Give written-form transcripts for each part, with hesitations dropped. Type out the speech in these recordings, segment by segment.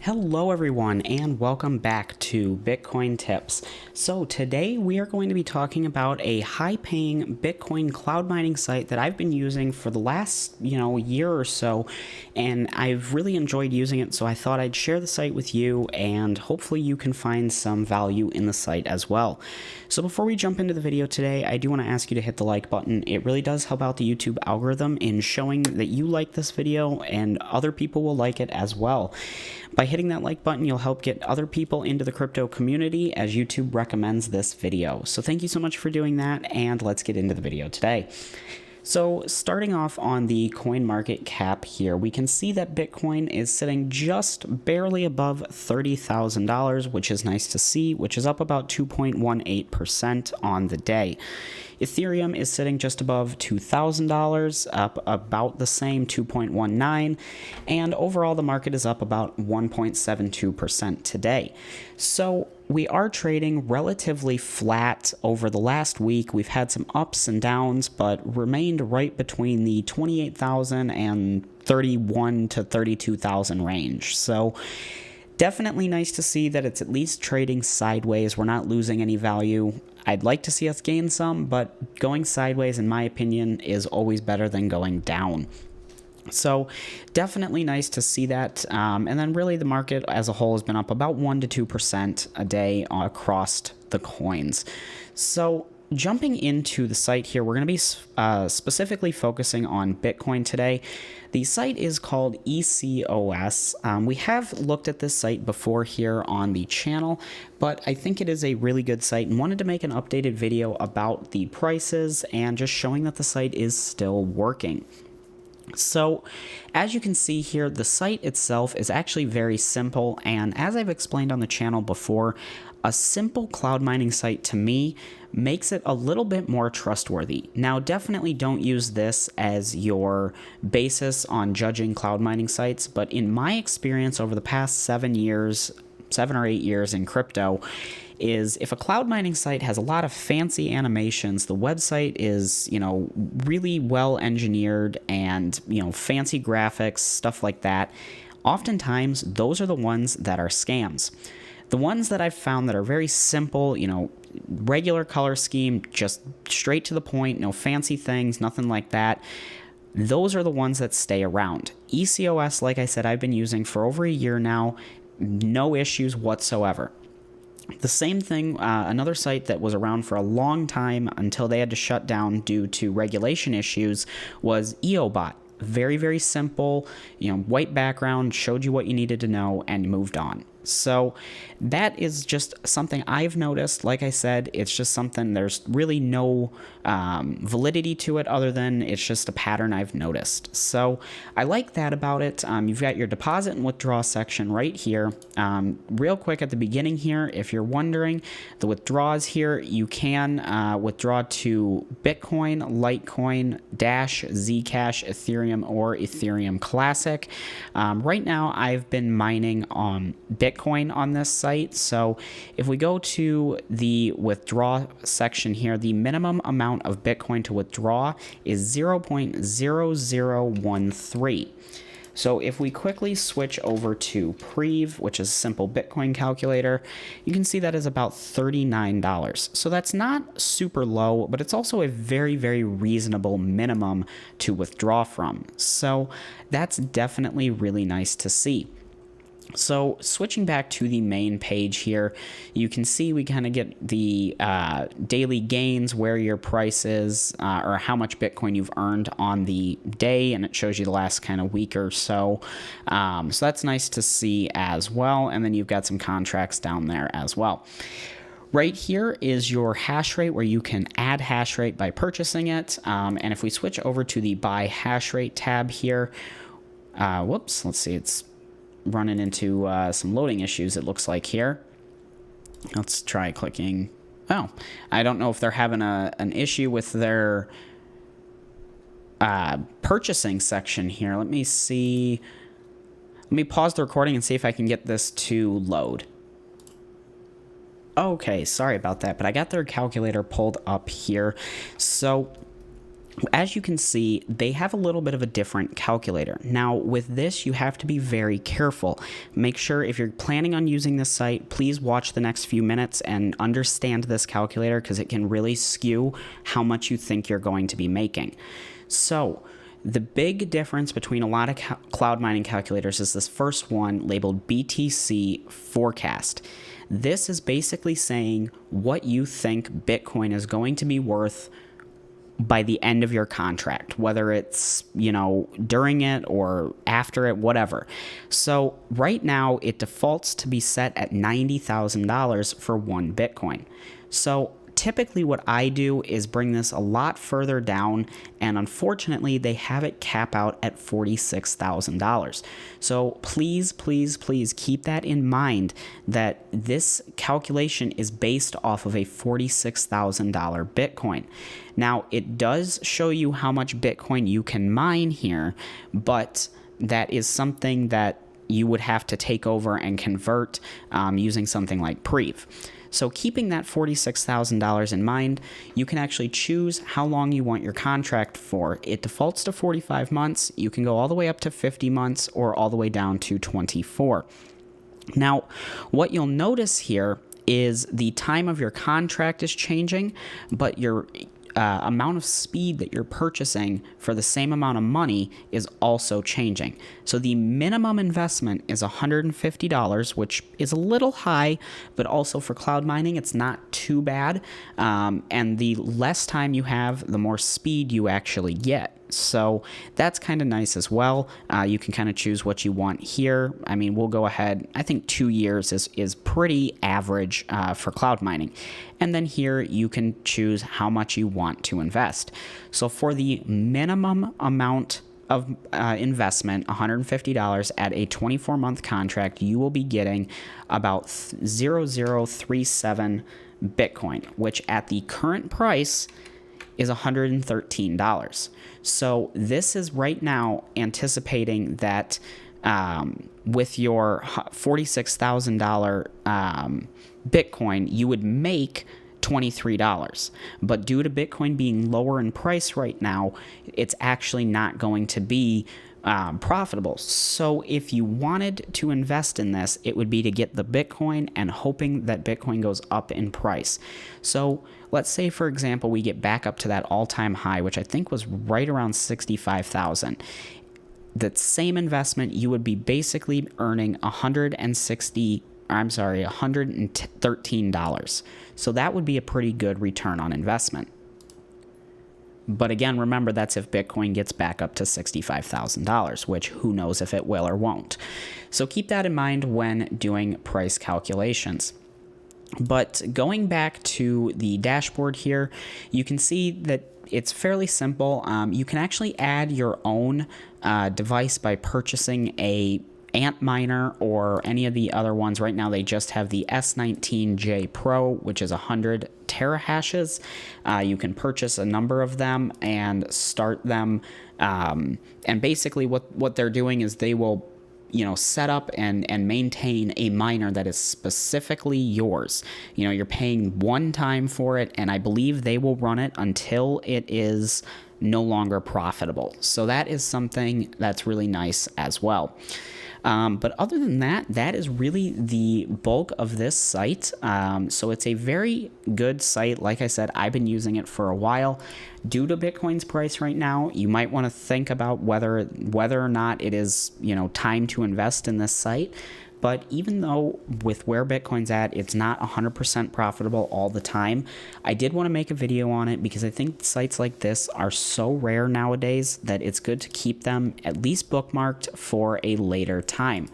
Hello everyone and welcome back to Bitcoin Tips. So today we are going to be talking about a high-paying Bitcoin cloud mining site that I've been using for the last, year or so, and I've really enjoyed using it, so I thought I'd share the site with you and hopefully you can find some value in the site as well. So before we jump into the video today, I do want to ask you to hit the like button. It really does help out the YouTube algorithm in showing that you like this video and other people will like it as well. By hitting that like button, you'll help get other people into the crypto community as YouTube recommends this video. So thank you so much for doing that, and let's get into the video today. So starting off on the coin market cap here, we can see that Bitcoin is sitting just barely above $30,000, which is nice to see, which is up about 2.18% on the day. Ethereum is sitting just above $2,000, up about the same, 2.19, and overall the market is up about 1.72% today. So we are trading relatively flat over the last week. We've had some ups and downs, but remained right between the 28,000 and 31 to 32,000 range. So definitely nice to see that it's at least trading sideways. We're not losing any value. I'd like to see us gain some, but going sideways, in my opinion, is always better than going down. So definitely nice to see that. And then really the market as a whole has been up about 1 to 2% a day across the coins. So jumping into the site here, we're going to be specifically focusing on Bitcoin today. The site is called ECOS. We have looked at this site before here on the channel, but I think it is a really good site and wanted to make an updated video about the prices and just showing that the site is still working. So as you can see here, the site itself is actually very simple, and as I've explained on the channel before, a simple cloud mining site to me makes it a little bit more trustworthy. Now definitely don't use this as your basis on judging cloud mining sites, but in my experience over the past 7 or 8 years in crypto, is if a cloud mining site has a lot of fancy animations, the website is, really well engineered and, fancy graphics, stuff like that, oftentimes those are the ones that are scams. The ones that I've found that are very simple, regular color scheme, just straight to the point, no fancy things, nothing like that, those are the ones that stay around. ECOS, like I said, I've been using for over a year now, no issues whatsoever. The same thing, another site that was around for a long time until they had to shut down due to regulation issues was EOBot. Very, very simple, white background, showed you what you needed to know and moved on. So that is just something I've noticed. Like I said, it's just something, there's really no validity to it other than it's just a pattern I've noticed. So I like that about it. You've got your deposit and withdraw section right here. Real quick at the beginning here, if you're wondering, the withdrawals here, you can withdraw to Bitcoin, Litecoin, Dash, Zcash, Ethereum, or Ethereum Classic. Right now I've been mining on Bitcoin on this site. So if we go to the withdraw section here, the minimum amount of Bitcoin to withdraw is 0.0013. So if we quickly switch over to Prev, which is a simple Bitcoin calculator, you can see that is about $39. So that's not super low, but it's also a very, very reasonable minimum to withdraw from. So that's definitely really nice to see. So switching back to the main page here, you can see we kind of get the daily gains, where your price is, or how much Bitcoin you've earned on the day, and it shows you the last kind of week or so. So that's nice to see as well, and then you've got some contracts down there as well. Right here is your hash rate, where you can add hash rate by purchasing it, and if we switch over to the buy hash rate tab here, let's see, it's running into some loading issues, it looks like here. Let's try clicking. Oh, I don't know if they're having an issue with their purchasing section here. Let me see. Let me pause the recording and see if I can get this to load. Okay, sorry about that, but I got their calculator pulled up here. So as you can see, they have a little bit of a different calculator. Now, with this, you have to be very careful. Make sure if you're planning on using this site, please watch the next few minutes and understand this calculator, because it can really skew how much you think you're going to be making. So, the big difference between a lot of cloud mining calculators is this first one labeled BTC Forecast. This is basically saying what you think Bitcoin is going to be worth by the end of your contract, whether it's, during it or after it, whatever. So right now it defaults to be set at $90,000 for one Bitcoin. So typically what I do is bring this a lot further down, and unfortunately they have it cap out at $46,000. So please, please, please keep that in mind, that this calculation is based off of a $46,000 Bitcoin. Now, it does show you how much Bitcoin you can mine here, but that is something that you would have to take over and convert using something like Preve. So keeping that $46,000 in mind, you can actually choose how long you want your contract for. It defaults to 45 months. You can go all the way up to 50 months or all the way down to 24. Now, what you'll notice here is the time of your contract is changing, but your amount of speed that you're purchasing for the same amount of money is also changing. So the minimum investment is $150, which is a little high, but also for cloud mining, it's not too bad. And the less time you have, the more speed you actually get. So that's kind of nice as well. You can kind of choose what you want here. I mean, we'll go ahead. I think 2 years is pretty average for cloud mining. And then here you can choose how much you want to invest. So for the minimum amount of investment, $150 at a 24-month contract, you will be getting about 0.0037 Bitcoin, which at the current price is $113. So this is right now anticipating that with your $46,000 Bitcoin, you would make $23. But due to Bitcoin being lower in price right now, it's actually not going to be profitable. So if you wanted to invest in this, it would be to get the Bitcoin and hoping that Bitcoin goes up in price. So let's say, for example, we get back up to that all-time high, which I think was right around 65,000. That same investment, you would be basically earning $113. So that would be a pretty good return on investment. But again, remember, that's if Bitcoin gets back up to $65,000, which who knows if it will or won't. So keep that in mind when doing price calculations. But going back to the dashboard here, you can see that it's fairly simple. You can actually add your own device by purchasing a Antminer or any of the other ones. Right now they just have the S19J Pro, which is 100 terahashes. You can purchase a number of them and start them, and basically what they're doing is they will set up and maintain a miner that is specifically yours. You're paying one time for it, and I believe they will run it until it is no longer profitable. So that is something that's really nice as well. But other than that, that is really the bulk of this site. So it's a very good site. Like I said, I've been using it for a while. Due to Bitcoin's price right now, you might want to think about whether or not it is, time to invest in this site. But even though with where Bitcoin's at, it's not 100% profitable all the time, I did want to make a video on it because I think sites like this are so rare nowadays that it's good to keep them at least bookmarked for a later time.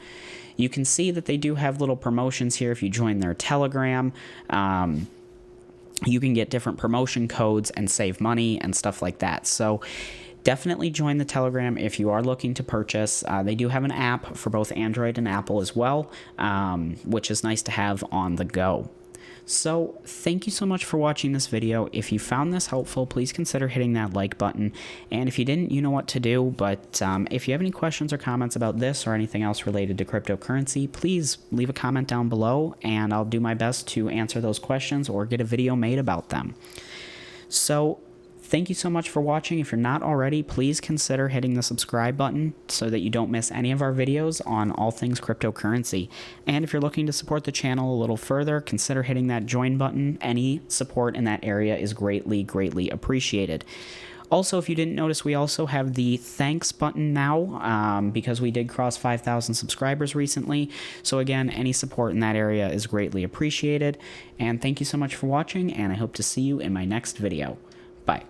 You can see that they do have little promotions here if you join their Telegram. You can get different promotion codes and save money and stuff like that. So definitely join the Telegram if you are looking to purchase. They do have an app for both Android and Apple as well, which is nice to have on the go. So thank you so much for watching this video. If you found this helpful, please consider hitting that like button. And if you didn't, you know what to do. But if you have any questions or comments about this or anything else related to cryptocurrency, please leave a comment down below, and I'll do my best to answer those questions or get a video made about them. So Thank you so much for watching. If you're not already, please consider hitting the subscribe button so that you don't miss any of our videos on all things cryptocurrency. And if you're looking to support the channel a little further, consider hitting that join button. Any support in that area is greatly, greatly appreciated. Also, if you didn't notice, we also have the thanks button now because we did cross 5,000 subscribers recently. So again, any support in that area is greatly appreciated. And thank you so much for watching, and I hope to see you in my next video. Bye.